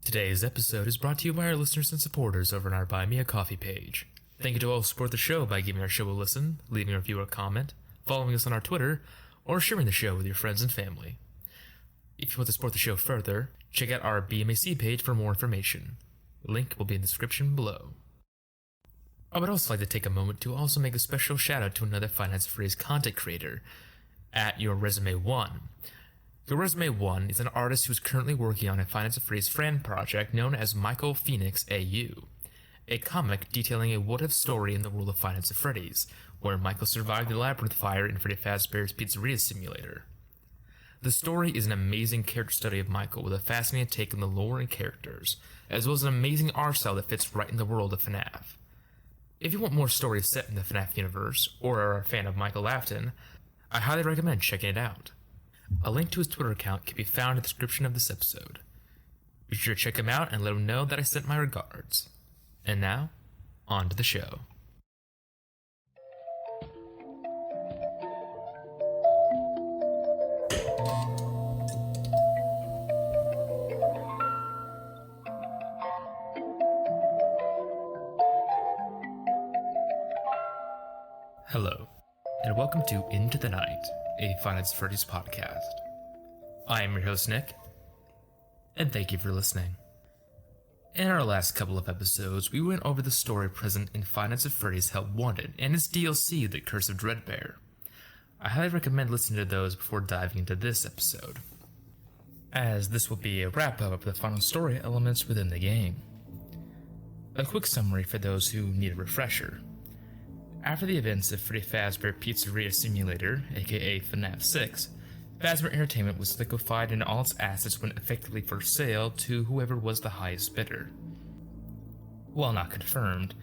Today's episode is brought to you by our listeners and supporters over on our Buy Me a Coffee page. Thank you to all who support the show by giving our show a listen, leaving a review or comment, following us on our Twitter, or sharing the show with your friends and family. If you want to support the show further, check out our BMAC page for more information. The link will be in the description below. I would also like to take a moment to also make a special shout out to another Finance Freeze content creator, at Your Resume 1. Your Resume 1 is an artist who is currently working on a Finance Freeze fan project known as Michael Phoenix AU, a comic detailing a what-if story in the world of Finance of Freddy's, where Michael survived the labyrinth fire in Freddy Fazbear's Pizzeria Simulator. The story is an amazing character study of Michael with a fascinating take on the lore and characters, as well as an amazing art style that fits right in the world of FNAF. If you want more stories set in the FNAF universe, or are a fan of William Afton, I highly recommend checking it out. A link to his Twitter account can be found in the description of this episode. Be sure to check him out and let him know that I sent my regards. And now, on to the show. Hello, and welcome to Into the Night, a Finance Freddy's podcast. I am your host, Nick, and thank you for listening. In our last couple of episodes, we went over the story present in Finance of Freddy's Help Wanted and its DLC, The Curse of Dreadbear. I highly recommend listening to those before diving into this episode, as this will be a wrap-up of the final story elements within the game. A quick summary for those who need a refresher. After the events of Freddy Fazbear Pizzeria Simulator, aka FNAF 6, Fazbear Entertainment was liquefied and all its assets went effectively for sale to whoever was the highest bidder. While not confirmed,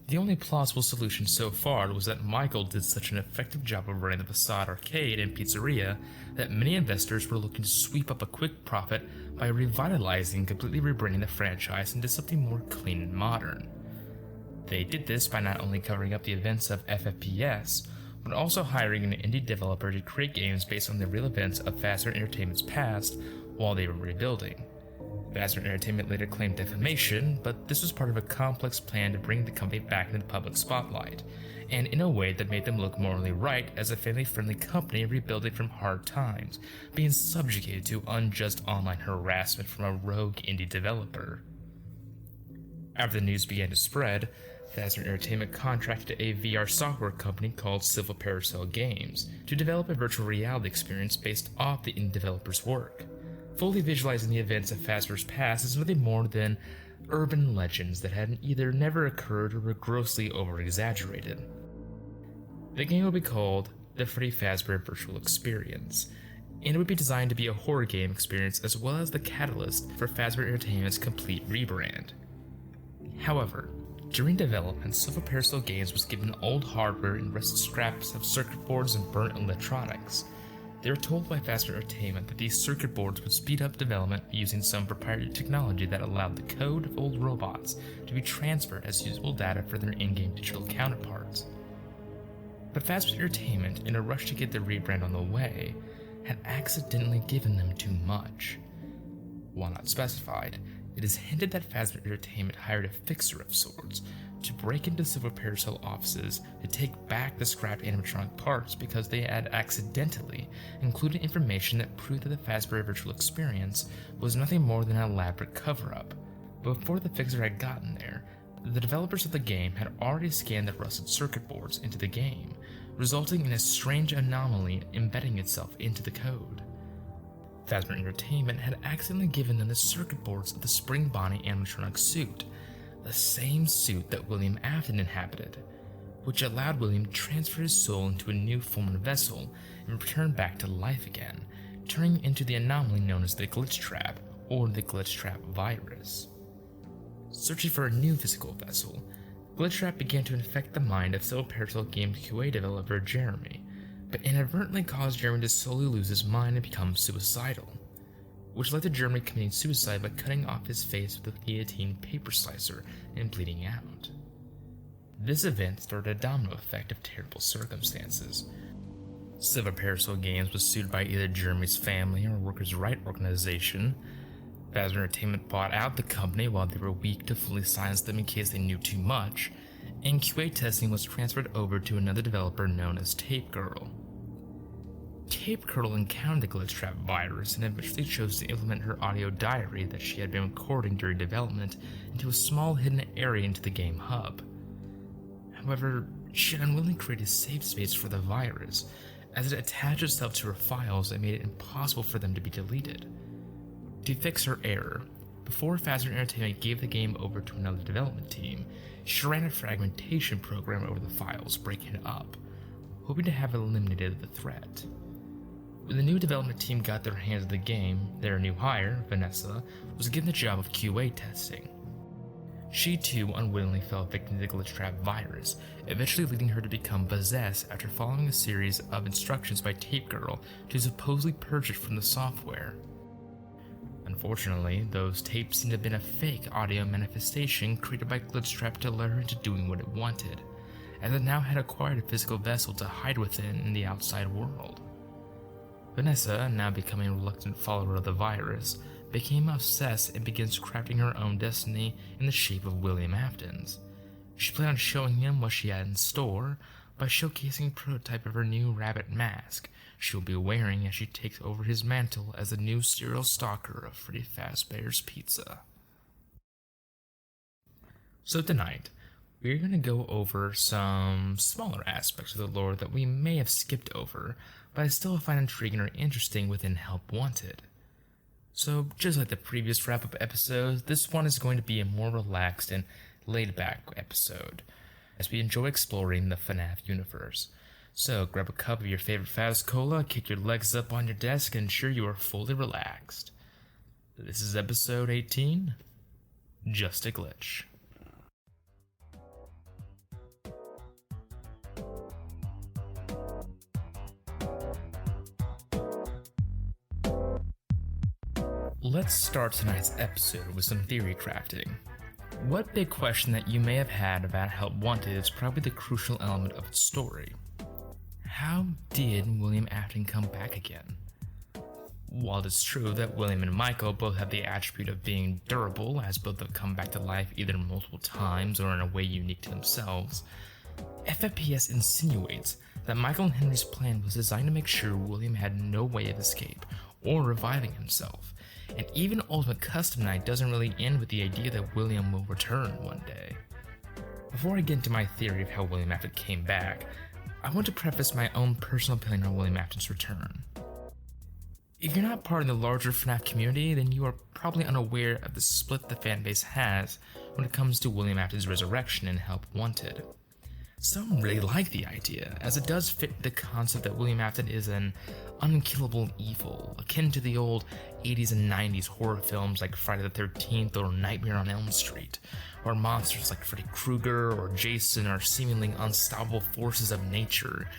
the only plausible solution so far was that Michael did such an effective job of running the facade arcade and pizzeria that many investors were looking to sweep up a quick profit by revitalizing and completely rebranding the franchise into something more clean and modern. They did this by not only covering up the events of FFPS, but also hiring an indie developer to create games based on the real events of Fazbear Entertainment's past while they were rebuilding. Fazbear Entertainment later claimed defamation, but this was part of a complex plan to bring the company back into the public spotlight, and in a way that made them look morally right as a family-friendly company rebuilding from hard times, being subjugated to unjust online harassment from a rogue indie developer. After the news began to spread, Fazbear Entertainment contracted a VR software company called Silver Parasol Games to develop a virtual reality experience based off the indie developer's work. Fully visualizing the events of Fazbear's past is nothing more than urban legends that had either never occurred or were grossly over-exaggerated. The game would be called the Freddy Fazbear Virtual Experience, and it would be designed to be a horror game experience as well as the catalyst for Fazbear Entertainment's complete rebrand. However, during development, Silver Parasol Games was given old hardware and rusted scraps of circuit boards and burnt electronics. They were told by Fazbear Entertainment that these circuit boards would speed up development using some proprietary technology that allowed the code of old robots to be transferred as usable data for their in-game digital counterparts. But Fazbear Entertainment, in a rush to get their rebrand on the way, had accidentally given them too much. While not specified, it is hinted that Fazbear Entertainment hired a fixer of sorts to break into Silver Parasol offices to take back the scrapped animatronic parts because they had accidentally included information that proved that the Fazbear Virtual Experience was nothing more than an elaborate cover-up. But before the fixer had gotten there, the developers of the game had already scanned the rusted circuit boards into the game, resulting in a strange anomaly embedding itself into the code. Fazbear Entertainment had accidentally given them the circuit boards of the Spring Bonnie animatronic suit, the same suit that William Afton inhabited, which allowed William to transfer his soul into a new form of vessel and return back to life again, turning into the anomaly known as the Glitch Trap, or the Glitch Trap virus. Searching for a new physical vessel, Glitch Trap began to infect the mind of Silver Parasol Games QA developer Jeremy, but inadvertently caused Jeremy to slowly lose his mind and become suicidal, which led to Jeremy committing suicide by cutting off his face with a guillotine paper slicer and bleeding out. This event started a domino effect of terrible circumstances. Silver Parasol Games was sued by either Jeremy's family or Workers' Right organization, Fazbear Entertainment bought out the company while they were weak to fully silence them in case they knew too much, and QA testing was transferred over to another developer known as Tape Girl. Tape Girl encountered the glitch trap virus and eventually chose to implement her audio diary that she had been recording during development into a small hidden area into the game hub. However, she had unwillingly created a safe space for the virus, as it attached itself to her files and made it impossible for them to be deleted. To fix her error, before Fazbear Entertainment gave the game over to another development team, she ran a fragmentation program over the files, breaking it up, hoping to have eliminated the threat. When the new development team got their hands on the game, their new hire, Vanessa, was given the job of QA testing. She too unwittingly fell victim to the glitch trap virus, eventually leading her to become possessed after following a series of instructions by Tape Girl to supposedly purge it from the software. Unfortunately, those tapes seemed to have been a fake audio manifestation created by Glitchtrap to lure her into doing what it wanted, as it now had acquired a physical vessel to hide within in the outside world. Vanessa, now becoming a reluctant follower of the virus, became obsessed and begins crafting her own destiny in the shape of William Afton's. She planned on showing him what she had in store by showcasing a prototype of her new rabbit mask she will be wearing as she takes over his mantle as the new serial stalker of Freddy Fazbear's Pizza. So tonight, we're going to go over some smaller aspects of the lore that we may have skipped over, but I still find intriguing or interesting within Help Wanted. So, just like the previous wrap-up episodes, this one is going to be a more relaxed and laid-back episode, as we enjoy exploring the FNAF universe. So, grab a cup of your favorite Faz Cola, kick your legs up on your desk, and ensure you are fully relaxed. This is episode 18, Just a Glitch. Let's start tonight's episode with some theory crafting. What big question that you may have had about Help Wanted is probably the crucial element of its story. How did William Afton come back again? While it's true that William and Michael both have the attribute of being durable, as both have come back to life either multiple times or in a way unique to themselves, FFPS insinuates that Michael and Henry's plan was designed to make sure William had no way of escape or reviving himself, and even Ultimate Custom Night doesn't really end with the idea that William will return one day. Before I get into my theory of how William Afton came back, I want to preface my own personal opinion on William Afton's return. If you're not part of the larger FNAF community, then you are probably unaware of the split the fanbase has when it comes to William Afton's resurrection in Help Wanted. Some really like the idea, as it does fit the concept that William Afton is an unkillable evil, akin to the old 80s and 90s horror films like Friday the 13th or Nightmare on Elm Street, where monsters like Freddy Krueger or Jason are seemingly unstoppable forces of nature,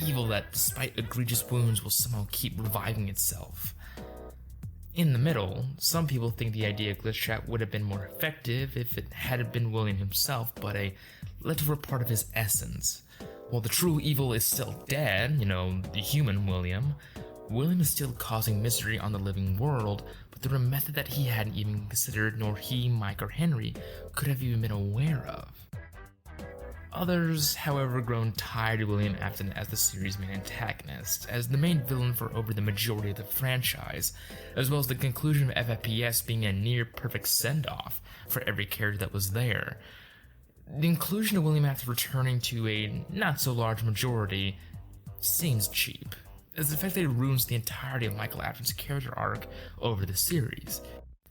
evil that, despite egregious wounds, will somehow keep reviving itself. In the middle, some people think the idea of Glitchtrap would have been more effective if it hadn't been William himself, but a leftover part of his essence. While the true evil is still dead, the human William is still causing misery on the living world, but through a method that he hadn't even considered, nor he, Mike, or Henry could have even been aware of. Others, however, grown tired of William Afton as the series' main antagonist, as the main villain for over the majority of the franchise, as well as the conclusion of FFPS being a near-perfect send-off for every character that was there. The inclusion of William Afton returning to a not-so-large majority seems cheap, as it effectively ruins the entirety of Michael Afton's character arc over the series.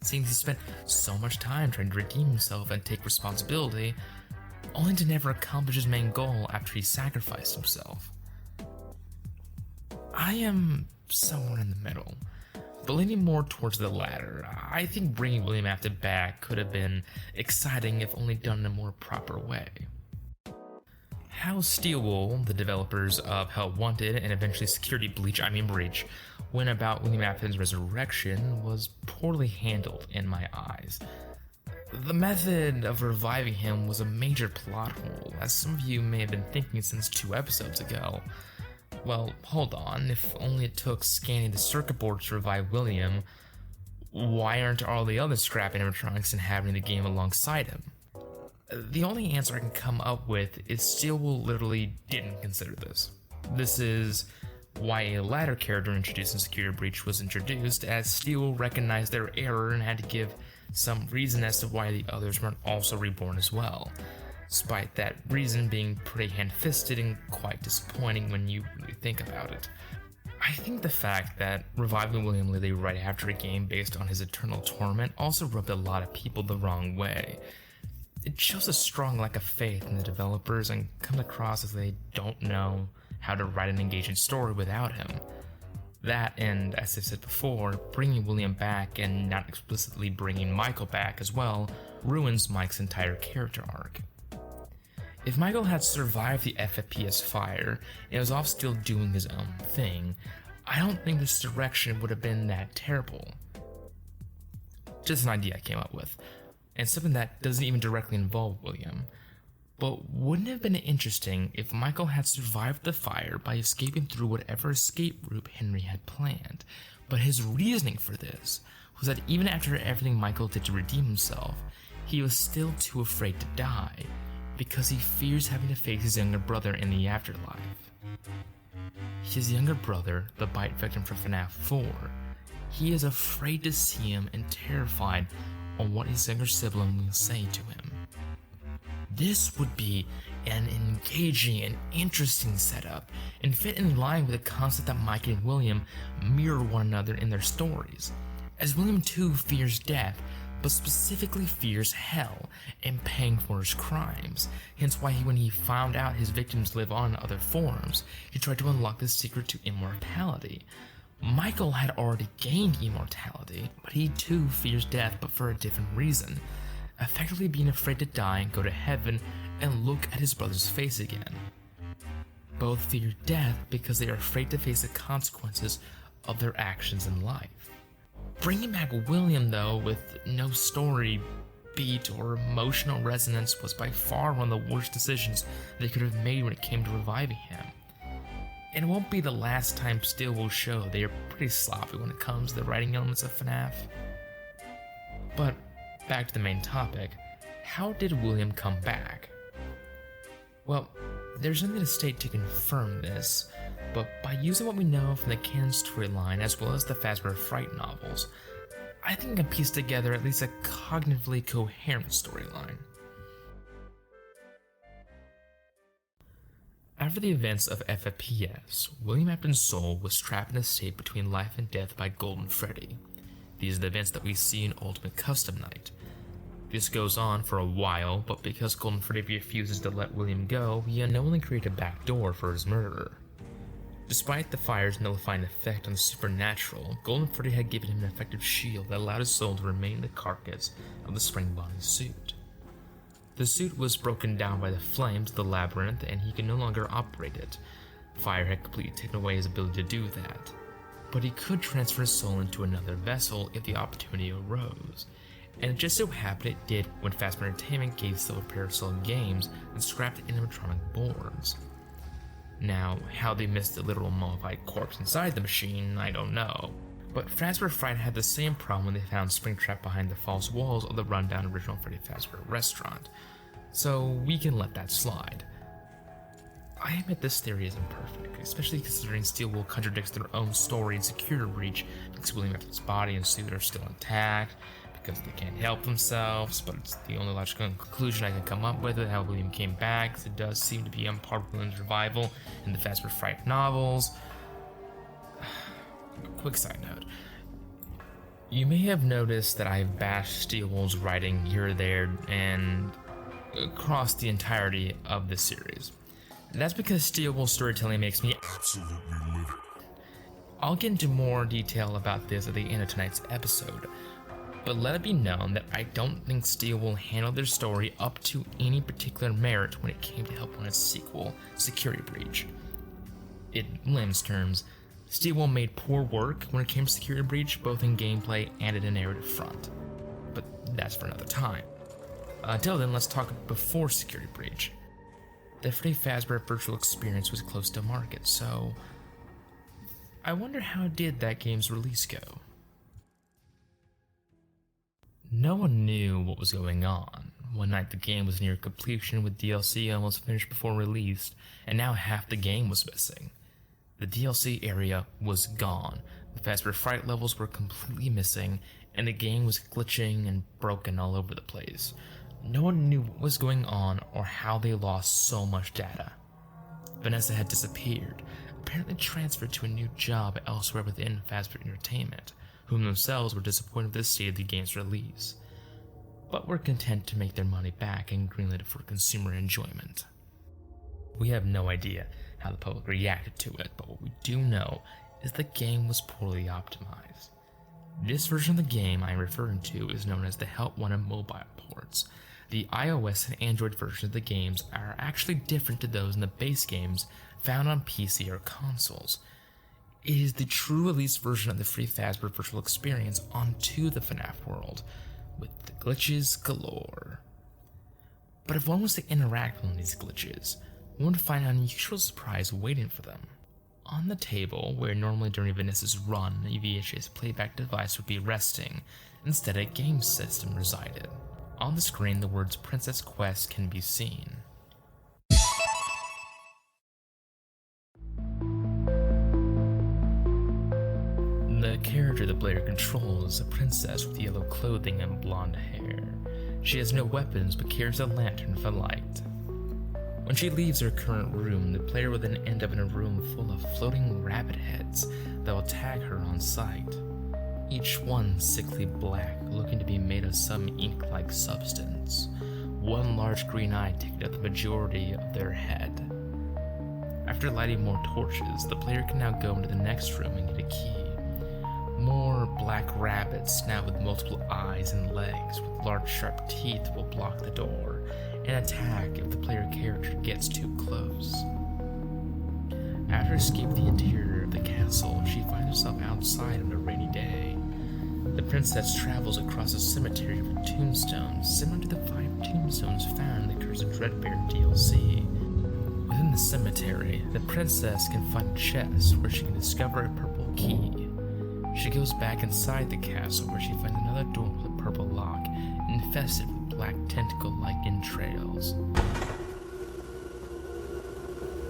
It seems he spent so much time trying to redeem himself and take responsibility, only to never accomplish his main goal after he sacrificed himself. I am somewhere in the middle, but leaning more towards the latter. I think bringing William Afton back could have been exciting if only done in a more proper way. How Steelwool, the developers of Help Wanted and eventually Security Breach, went about William Afton's resurrection was poorly handled in my eyes. The method of reviving him was a major plot hole, as some of you may have been thinking since 2 episodes ago. Well, hold on, if only it took scanning the circuit board to revive William, Why aren't all the other scrap animatronics inhabiting the game alongside him? The only answer I can come up with is Steelwool literally didn't consider this. This is why a latter character introduced in Security Breach was introduced, as Steelwool recognized their error and had to give some reason as to why the others weren't also reborn as well, despite that reason being pretty hand-fisted and quite disappointing when you really think about it. I think the fact that reviving William Lilly right after a game based on his eternal torment also rubbed a lot of people the wrong way. It shows a strong lack of faith in the developers and comes across as they don't know how to write an engaging story without him. That, and as I said before, bringing William back and not explicitly bringing Michael back as well ruins Mike's entire character arc. If Michael had survived the FFPS fire and was off still doing his own thing, I don't think this direction would have been that terrible. Just an idea I came up with, and something that doesn't even directly involve William. But wouldn't it have been interesting if Michael had survived the fire by escaping through whatever escape route Henry had planned? But his reasoning for this was that even after everything Michael did to redeem himself, he was still too afraid to die, because he fears having to face his younger brother in the afterlife. His younger brother, the bite victim from FNAF 4, he is afraid to see him and terrified on what his younger sibling will say to him. This would be an engaging and interesting setup, and fit in line with the concept that Mike and William mirror one another in their stories, as William too fears death, but specifically fears hell and paying for his crimes, hence why when he found out his victims live on in other forms, he tried to unlock the secret to immortality. Michael had already gained immortality, but he too fears death, but for a different reason, effectively being afraid to die and go to heaven and look at his brother's face again. Both fear death because they are afraid to face the consequences of their actions in life. Bringing back William, though, with no story beat or emotional resonance was by far one of the worst decisions they could have made when it came to reviving him. And it won't be the last time Steel will show they are pretty sloppy when it comes to the writing elements of FNAF. But back to the main topic, how did William come back? Well, there's nothing to state to confirm this, but by using what we know from the canon storyline as well as the Fazbear Fright novels, I think I can piece together at least a cognitively coherent storyline. After the events of FFPS, William Afton's soul was trapped in a state between life and death by Golden Freddy. These are the events that we see in Ultimate Custom Night. This goes on for a while, but because Golden Freddy refuses to let William go, he unknowingly created a backdoor for his murderer. Despite the fire's nullifying effect on the supernatural, Golden Freddy had given him an effective shield that allowed his soul to remain in the carcass of the spring-body suit. The suit was broken down by the flames of the labyrinth, and he could no longer operate it. Fire had completely taken away his ability to do that. But he could transfer his soul into another vessel if the opportunity arose. And it just so happened it did when Fazbear Entertainment gave Silver Parasol Games and scrapped animatronic boards. Now, how they missed the literal mummified corpse inside the machine, I don't know. But Fazbear Fright had the same problem when they found Springtrap behind the false walls of the rundown original Freddy Fazbear restaurant, so we can let that slide. I admit this theory isn't perfect, especially considering Steelwool contradicts their own story in Security Breach because William Afton's body and suit are still intact, because they can't help themselves, but it's the only logical conclusion I can come up with how William came back, because it does seem to be on par with William's revival in the Fazbear Fright novels. Quick side note. You may have noticed that I've bashed Steelwool's writing here or there and across the entirety of this series. That's because Steelwool's storytelling makes me absolutely livid. I'll get into more detail about this at the end of tonight's episode, but let it be known that I don't think Steelwool handled their story up to any particular merit when it came to help on its sequel, Security Breach. In layman's terms, Steelwool made poor work when it came to Security Breach, both in gameplay and in a narrative front. But that's for another time. Until then, let's talk before Security Breach. The Freddy Fazbear Virtual Experience was close to market, so I wonder how did that game's release go? No one knew what was going on. One night the game was near completion with DLC almost finished before release, and now half the game was missing. The DLC area was gone, the Fazbear Fright levels were completely missing, and the game was glitching and broken all over the place. No one knew what was going on or how they lost so much data. Vanessa had disappeared, apparently transferred to a new job elsewhere within Fazbear Entertainment, whom themselves were disappointed with the state of the game's release, but were content to make their money back and greenlit it for consumer enjoyment. We have no idea how the public reacted to it, but what we do know is the game was poorly optimized. This version of the game I am referring to is known as the Help Wanted mobile ports. The iOS and Android versions of the games are actually different to those in the base games found on PC or consoles. It is the true release version of the Freddy Fazbear Virtual Experience onto the FNAF world, with the glitches galore. But if one was to interact with one of these glitches, one would find an unusual surprise waiting for them. On the table, where normally during Vanessa's run, a VHS playback device would be resting, instead a game system resided. On the screen, the words Princess Quest can be seen. The character the player controls is a princess with yellow clothing and blonde hair. She has no weapons but carries a lantern for light. When she leaves her current room, the player will then end up in a room full of floating rabbit heads that will tag her on sight. Each one sickly black, looking to be made of some ink-like substance. One large green eye taking up the majority of their head. After lighting more torches, the player can now go into the next room and get a key. More black rabbits, now with multiple eyes and legs with large sharp teeth, will block the door and attack if the player character gets too close. After escaping the interior of the castle, she finds herself outside on a rainy day. The princess travels across a cemetery with tombstones similar to the 5 tombstones found in the Curse of Dreadbear DLC. Within the cemetery, the princess can find a chest where she can discover a purple key. She goes back inside the castle where she finds another door with a purple lock infested with black tentacle-like entrails.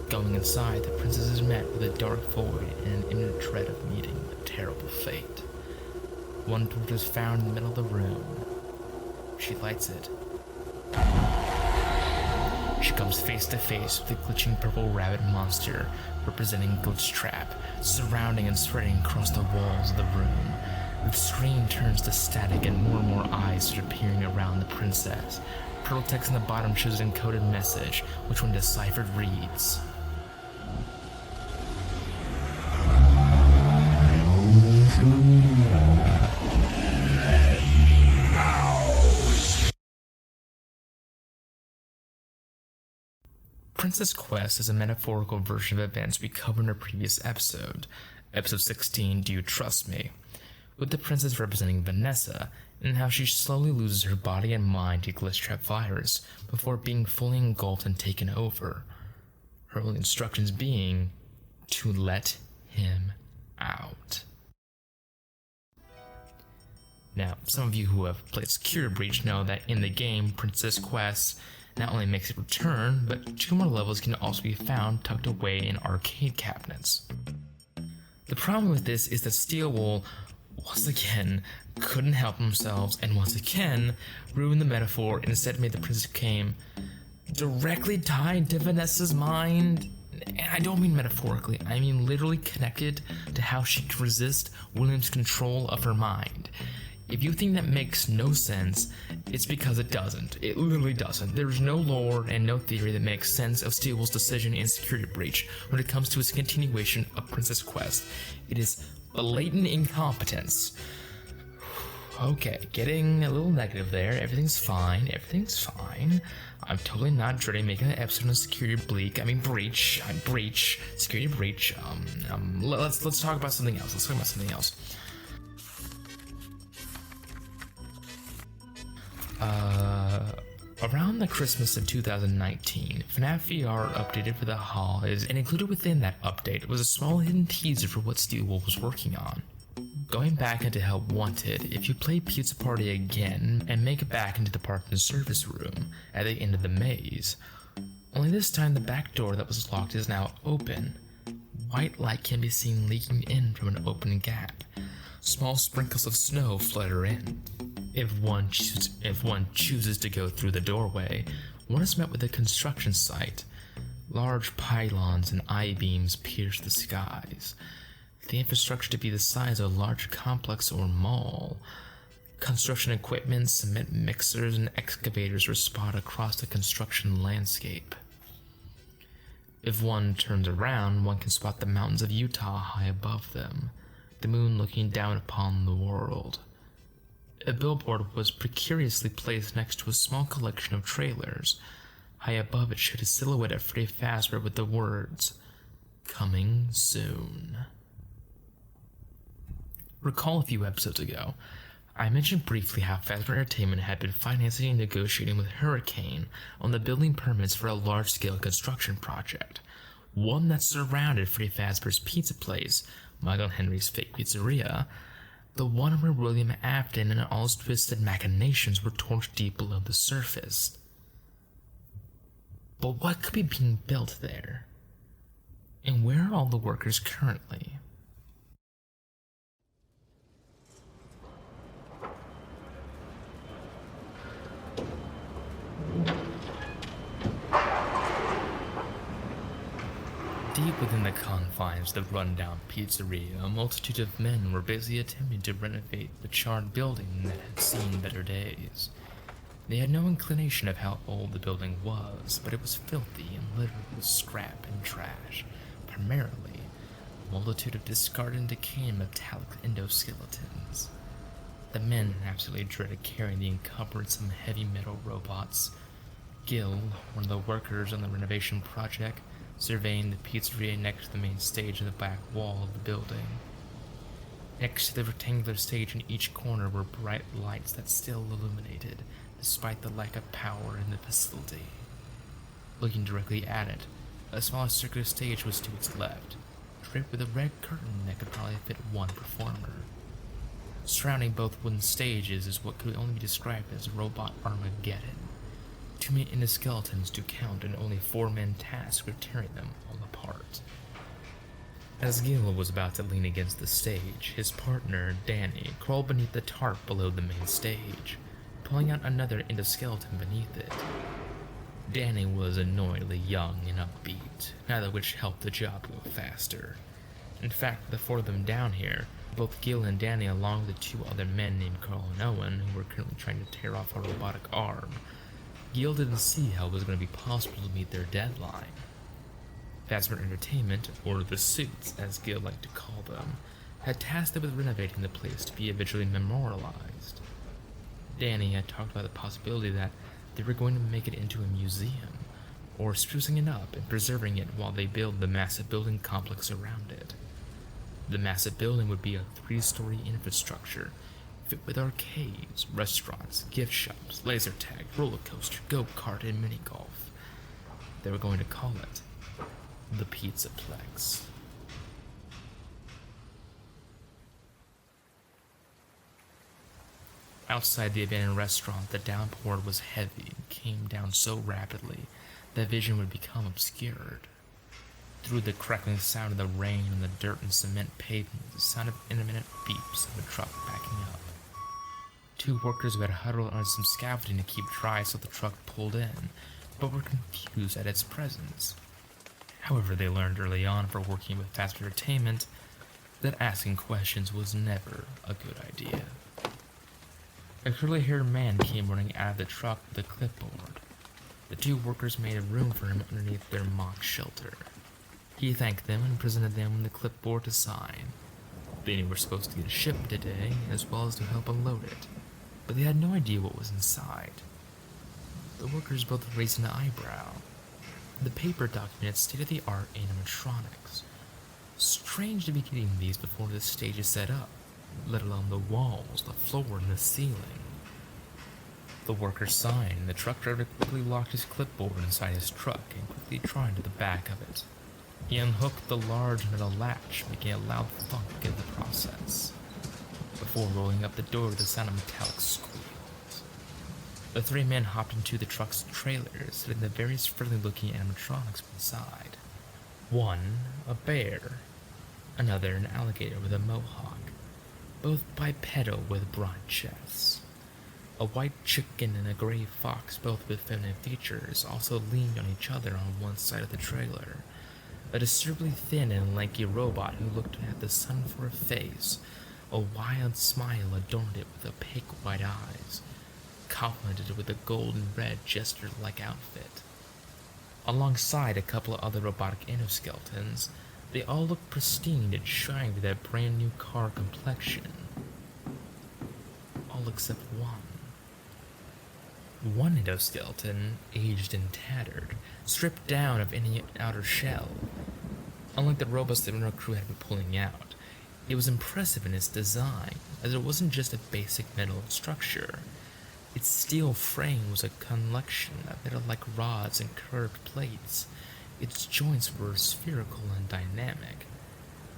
Going inside, the princess is met with a dark void and an inner dread of meeting a terrible fate. One torch is found in the middle of the room. She lights it. She comes face to face with the glitching purple rabbit monster representing Glitch Trap, surrounding and spreading across the walls of the room. The screen turns to static and more eyes start appearing around the princess. Purple text in the bottom shows an encoded message, which when deciphered reads, Princess Quest is a metaphorical version of events we covered in a previous episode, episode 16, Do You Trust Me?, with the princess representing Vanessa, and how she slowly loses her body and mind to Glitch Trap virus before being fully engulfed and taken over. Her only instructions being to let him out. Now, some of you who have played Security Breach know that in the game, Princess Quest not only makes its return, but 2 more levels can also be found tucked away in arcade cabinets. The problem with this is that Steelwool, once again, couldn't help themselves and once again ruined the metaphor and instead made the princess become directly tied to Vanessa's mind. And I don't mean metaphorically, I mean literally connected to how she can resist William's control of her mind. If you think that makes no sense, it's because it doesn't. It literally doesn't. There is no lore and no theory that makes sense of Steelwool's decision in Security Breach when it comes to its continuation of Princess Quest. It is blatant incompetence. Okay, getting a little negative there. Everything's fine. I'm totally not dreading making an episode on Security Breach. Security Breach. Let's talk about something else. Around the Christmas of 2019, FNAF VR updated for the holidays, and included within that update was a small hidden teaser for what Steelwool was working on. Go Going back into Help Wanted, if you play Pizza Party again and make it back into the parking service room at the end of the maze, only this time the back door that was locked is now open. White light can be seen leaking in from an open gap. Small sprinkles of snow flutter in. If one chooses to go through the doorway, one is met with a construction site. Large pylons and I-beams pierce the skies. The infrastructure to be the size of a large complex or mall. Construction equipment, cement mixers, and excavators are spotted across the construction landscape. If one turns around, one can spot the mountains of Utah high above them, the moon looking down upon the world. A billboard was precariously placed next to a small collection of trailers. High above it showed a silhouette of Freddy Fazbear with the words, "Coming soon." Recall a few episodes ago, I mentioned briefly how Fazbear Entertainment had been financing and negotiating with Hurricane on the building permits for a large-scale construction project, one that surrounded Freddy Fazbear's Pizza Place, Michael Henry's fake pizzeria, the one where William Afton and all his twisted machinations were torched deep below the surface. But what could be being built there? And where are all the workers currently? Deep within the confines of the rundown pizzeria, a multitude of men were busy attempting to renovate the charred building that had seen better days. They had no inclination of how old the building was, but it was filthy and littered with scrap and trash, primarily a multitude of discarded and decaying metallic endoskeletons. The men absolutely dreaded carrying the encumbersome heavy metal robots. Gil, one of the workers on the renovation project, surveying the pizzeria next to the main stage in the back wall of the building. Next to the rectangular stage in each corner were bright lights that still illuminated, despite the lack of power in the facility. Looking directly at it, a small circular stage was to its left, draped with a red curtain that could probably fit one performer. Surrounding both wooden stages is what could only be described as Robot Armageddon. Too many endoskeletons to count, and only 4 men tasked with tearing them all apart. As Gil was about to lean against the stage, his partner, Danny, crawled beneath the tarp below the main stage, pulling out another endoskeleton beneath it. Danny was annoyingly young and upbeat, neither of which helped the job go faster. In fact, the 4 of them down here, both Gil and Danny, along with the 2 other men named Carl and Owen, who were currently trying to tear off a robotic arm, Gil didn't see how it was going to be possible to meet their deadline. Fazbear Entertainment, or the Suits, as Gil liked to call them, had tasked them with renovating the place to be eventually memorialized. Danny had talked about the possibility that they were going to make it into a museum, or sprucing it up and preserving it while they build the massive building complex around it. The massive building would be a 3-story infrastructure, fit with arcades, restaurants, gift shops, laser tag, roller coaster, go-kart, and mini-golf. They were going to call it the Pizzaplex. Outside the abandoned restaurant, the downpour was heavy and came down so rapidly that vision would become obscured. Through the crackling sound of the rain on the dirt and cement pavement, the sound of intermittent beeps of a truck backing up. 2 workers who had huddled on some scaffolding to keep dry so the truck pulled in, but were confused at its presence. However, they learned early on for working with Fazbear Entertainment that asking questions was never a good idea. A curly-haired man came running out of the truck with a clipboard. The 2 workers made a room for him underneath their mock shelter. He thanked them and presented them with the clipboard to sign. They were supposed to get a shipment today, as well as to help unload it, but they had no idea what was inside. The workers both raised an eyebrow. The paper documented state-of-the-art animatronics. Strange to be getting these before the stage is set up, let alone the walls, the floor, and the ceiling. The worker signed, and the truck driver quickly locked his clipboard inside his truck and quickly tried to the back of it. He unhooked the large metal latch, making a loud thunk in the process. before rolling up the door with the sound of metallic squeals. The three men hopped into the truck's trailer, setting the various friendly-looking animatronics inside. One, a bear. Another, an alligator with a mohawk, both bipedal with broad chests. A white chicken and a gray fox, both with feminine features, also leaned on each other on one side of the trailer. A disturbingly thin and lanky robot who looked to have the sun for a face. A wild smile adorned it with opaque white eyes, complemented with a golden red jester-like outfit. Alongside a couple of other robotic endoskeletons, they all looked pristine and shiny with that brand new car complexion. All except one. One endoskeleton, aged and tattered, stripped down of any outer shell. Unlike the robots the Renault crew had been pulling out, it was impressive in its design, as it wasn't just a basic metal structure. Its steel frame was a collection of metal-like rods and curved plates. Its joints were spherical and dynamic.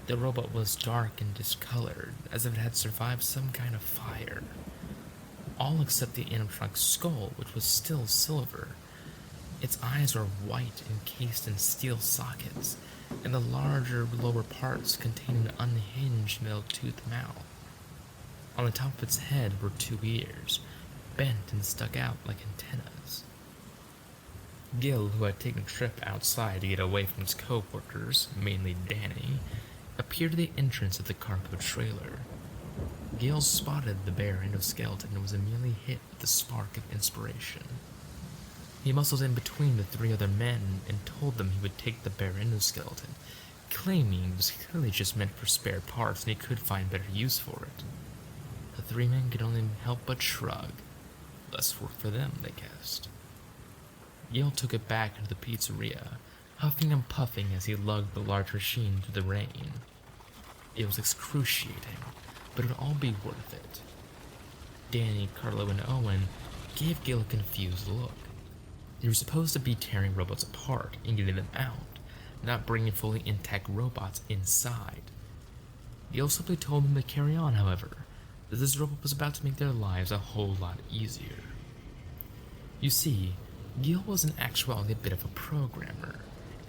The robot was dark and discolored, as if it had survived some kind of fire. All except the animatronic skull, which was still silver. Its eyes were white, encased in steel sockets, and the larger lower parts contained an unhinged metal-toothed mouth. On the top of its head were two ears, bent and stuck out like antennas. Gil, who had taken a trip outside to get away from his co-workers, mainly Danny, appeared at the entrance of the cargo trailer. Gil spotted the bear endoskeleton and was immediately hit with a spark of inspiration. He muscled in between the three other men and told them he would take the bear endoskeleton, claiming it was clearly just meant for spare parts and he could find better use for it. The three men could only help but shrug. Less work for them, they guessed. Gil took it back into the pizzeria, huffing and puffing as he lugged the large machine through the rain. It was excruciating, but it would all be worth it. Danny, Carlo, and Owen gave Gil a confused look. They were supposed to be tearing robots apart and getting them out, not bringing fully intact robots inside. Gil simply told them to carry on, however, that this robot was about to make their lives a whole lot easier. You see, Gil was in actuality a bit of a programmer,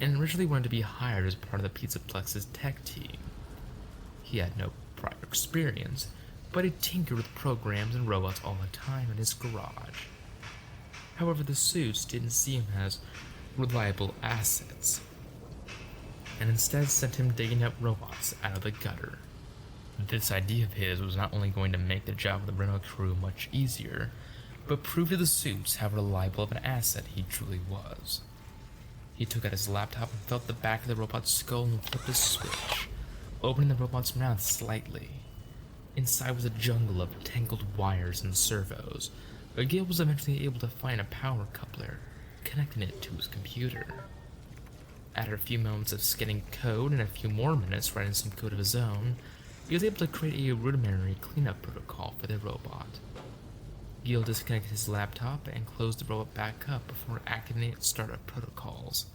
and originally wanted to be hired as part of the Pizzaplex's tech team. He had no prior experience, but he tinkered with programs and robots all the time in his garage. However, the suits didn't see him as reliable assets, and instead sent him digging up robots out of the gutter. This idea of his was not only going to make the job of the Renault crew much easier, but prove to the suits how reliable of an asset he truly was. He took out his laptop and felt the back of the robot's skull and flipped a switch, opening the robot's mouth slightly. Inside was a jungle of tangled wires and servos, but Gil was eventually able to find a power coupler, connecting it to his computer. After a few moments of scanning code and a few more minutes writing some code of his own, he was able to create a rudimentary cleanup protocol for the robot. Gil disconnected his laptop and closed the robot back up before activating startup protocols.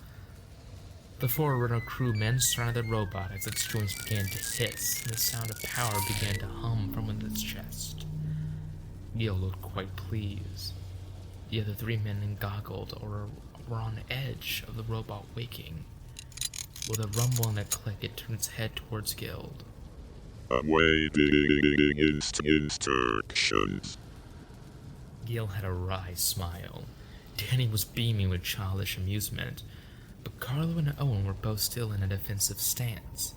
The four Renault crewmen surrounded the robot as its joints began to hiss and the sound of power began to hum from within its chest. Gil looked quite pleased. The other three men goggled or were on the edge of the robot waking. With a rumble and a click, it turned its head towards Gil. Awaiting instructions. Gil had a wry smile. Danny was beaming with childish amusement, but Carlo and Owen were both still in a defensive stance.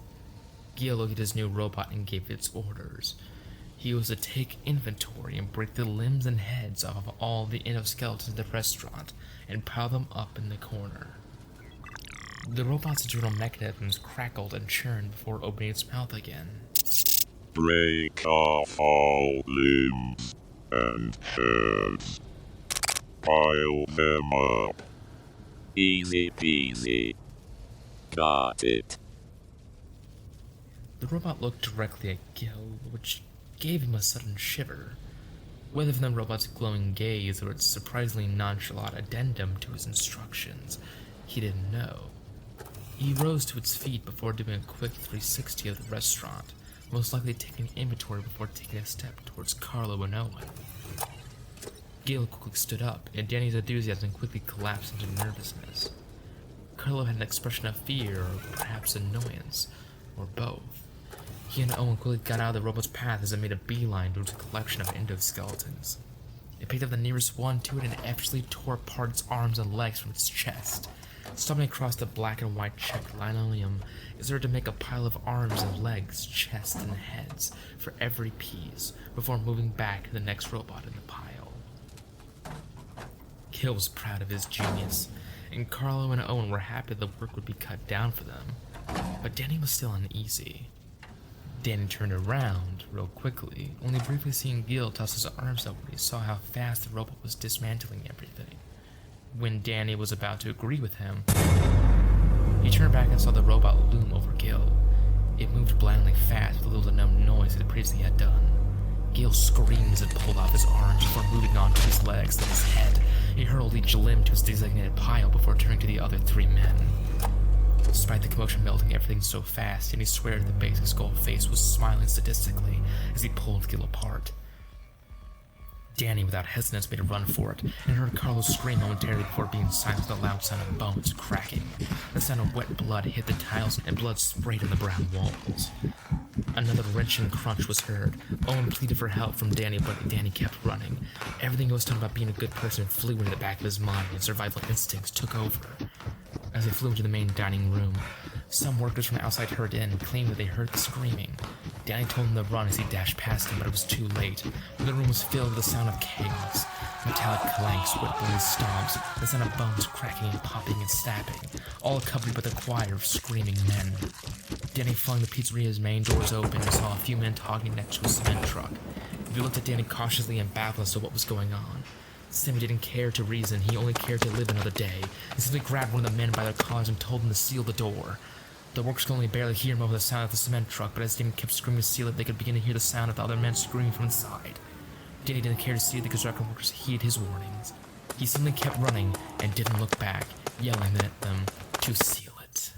Gil looked at his new robot and gave its orders. He was to take inventory and break the limbs and heads off of all the endoskeletons in the restaurant and pile them up in the corner. The robot's internal mechanisms crackled and churned before opening its mouth again. Break off all limbs and heads. Pile them up. Easy peasy. Got it. The robot looked directly at Gil, which gave him a sudden shiver. Whether from the robot's glowing gaze or its surprisingly nonchalant addendum to his instructions, he didn't know. He rose to its feet before doing a quick 360 of the restaurant, most likely taking inventory before taking a step towards Carlo and Owen. Gil quickly stood up, and Danny's enthusiasm quickly collapsed into nervousness. Carlo had an expression of fear, or perhaps annoyance, or both. He and Owen quickly got out of the robot's path as it made a beeline towards a collection of endoskeletons. It picked up the nearest one to it and effortlessly tore apart its arms and legs from its chest. Stomping across the black and white checked linoleum, it started to make a pile of arms and legs, chests, and heads for every piece before moving back to the next robot in the pile. Gil was proud of his genius, and Carlo and Owen were happy the work would be cut down for them, but Danny was still uneasy. Danny turned around real quickly, only briefly seeing Gil toss his arms up when he saw how fast the robot was dismantling everything. When Danny was about to agree with him, he turned back and saw the robot loom over Gil. It moved blindly fast with little to no noise it previously had done. Gil screamed as it pulled off his arms before moving on to his legs, then his head. He hurled each limb to his designated pile before turning to the other three men. Despite the commotion melting everything so fast, Danny swear the basic skull face was smiling sadistically as he pulled Gil apart. Danny, without hesitance, made a run for it, and heard Carlos scream momentarily before being silenced with a loud sound of bones cracking. The sound of wet blood hit the tiles, and blood sprayed on the brown walls. Another wrenching crunch was heard. Owen pleaded for help from Danny, but Danny kept running. Everything he was taught about being a good person flew into the back of his mind, and survival instincts took over. As they flew into the main dining room, some workers from outside hurried in and claimed that they heard the screaming. Danny told them to run as he dashed past him, but it was too late. The room was filled with the sound of chaos. Metallic clanks, wet-bloody stomps, the sound of bones cracking and popping and snapping, all accompanied by the choir of screaming men. Danny flung the pizzeria's main doors open and saw a few men talking next to a cement truck. He looked at Danny cautiously and baffled as to what was going on. Sammy didn't care to reason, he only cared to live another day. He simply grabbed one of the men by their collars and told them to seal the door. The workers could only barely hear him over the sound of the cement truck, but as Danny kept screaming to seal it, they could begin to hear the sound of the other men screaming from inside. Danny didn't care to see the construction workers heed his warnings. He simply kept running and didn't look back, yelling at them to seal it.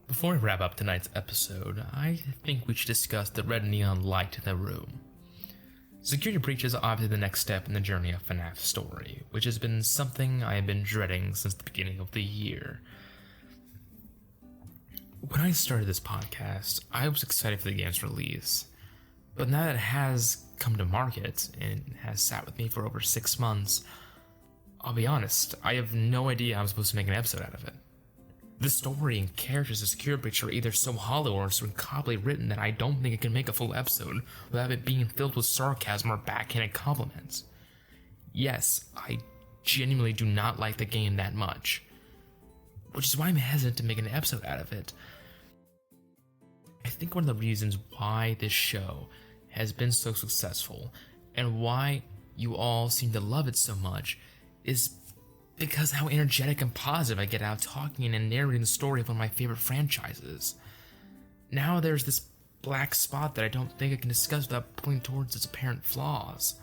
Before we wrap up tonight's episode, I think we should discuss the red neon light in the room. Security breach is obviously the next step in the journey of FNAF's story, which has been something I have been dreading since the beginning of the year. When I started this podcast, I was excited for the game's release, but now that it has come to market and has sat with me for over 6 months, I'll be honest, I have no idea how I'm supposed to make an episode out of it. The story and characters of Security Breach are either so hollow or so incomplete written that I don't think it can make a full episode without it being filled with sarcasm or backhanded compliments. Yes, I genuinely do not like the game that much, which is why I'm hesitant to make an episode out of it. I think one of the reasons why this show has been so successful and why you all seem to love it so much is because how energetic and positive I get out talking and narrating the story of one of my favorite franchises. Now there's this black spot that I don't think I can discuss without pointing towards its apparent flaws.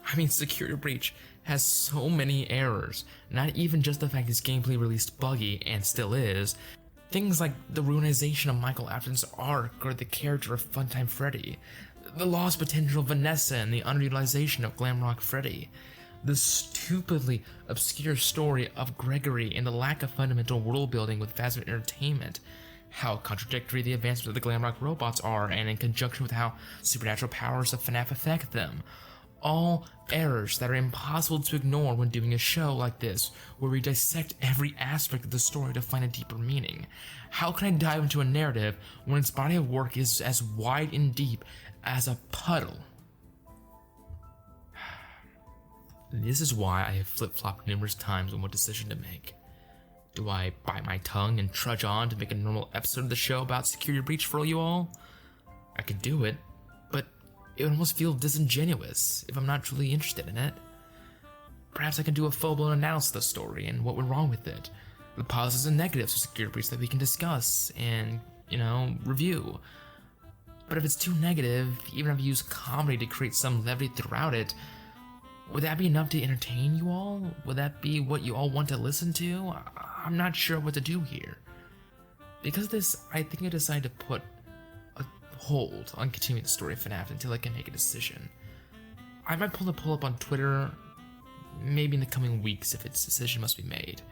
I mean, Security Breach has so many errors, not even just the fact his gameplay released buggy, and still is. Things like the ruinization of Michael Afton's arc or the character of Funtime Freddy, the lost potential of Vanessa and the underutilization of Glamrock Freddy, the stupidly obscure story of Gregory and the lack of fundamental world building with Fazbear Entertainment, how contradictory the advancements of the Glamrock robots are, and in conjunction with how supernatural powers of FNAF affect them. All errors that are impossible to ignore when doing a show like this, where we dissect every aspect of the story to find a deeper meaning. How can I dive into a narrative when its body of work is as wide and deep as a puddle? This is why I have flip-flopped numerous times on what decision to make. Do I bite my tongue and trudge on to make a normal episode of the show about Security Breach for you all? I could do it, but it would almost feel disingenuous if I'm not truly interested in it. Perhaps I can do a full-blown analysis of the story and what went wrong with it, the positives and negatives of Security Breach that we can discuss and, review. But if it's too negative, even if you use comedy to create some levity throughout it, would that be enough to entertain you all? Would that be what you all want to listen to? I'm not sure what to do here. Because of this, I think I decided to put a hold on continuing the story of FNAF until I can make a decision. I might pull the poll up on Twitter, maybe in the coming weeks if its decision must be made.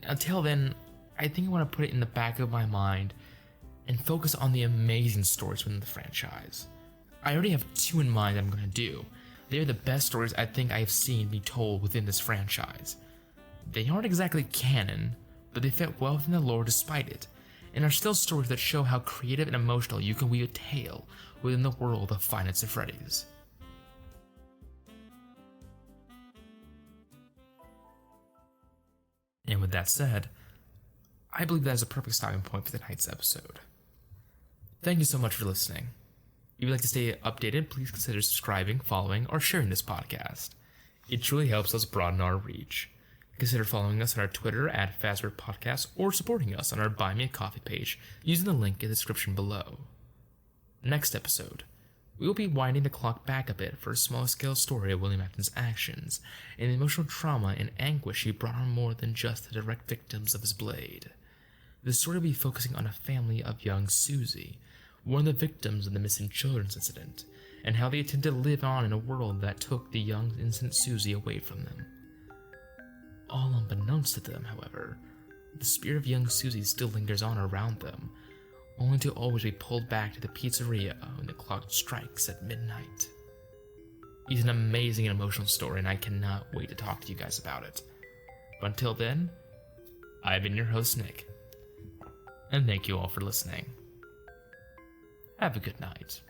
Until then, I think I want to put it in the back of my mind and focus on the amazing stories within the franchise. I already have 2 in mind that I'm going to do. They are the best stories I think I have seen be told within this franchise. They aren't exactly canon, but they fit well within the lore despite it, and are still stories that show how creative and emotional you can weave a tale within the world of Five Nights at Freddy's. And with that said, I believe that is a perfect stopping point for tonight's episode. Thank you so much for listening. If you'd like to stay updated, please consider subscribing, following, or sharing this podcast. It truly helps us broaden our reach. Consider following us on our Twitter at Fazbear Podcast or supporting us on our Buy Me a Coffee page using the link in the description below. Next episode, we will be winding the clock back a bit for a small-scale story of William Afton's actions and the emotional trauma and anguish he brought on more than just the direct victims of his blade. The story will be focusing on a family of young Susie, one of the victims of the missing children's incident, and how they attempt to live on in a world that took the young innocent Susie away from them. All unbeknownst to them, however, the spirit of young Susie still lingers on around them, only to always be pulled back to the pizzeria when the clock strikes at midnight. It's an amazing and emotional story, and I cannot wait to talk to you guys about it. But until then, I've been your host, Nick, and thank you all for listening. Have a good night.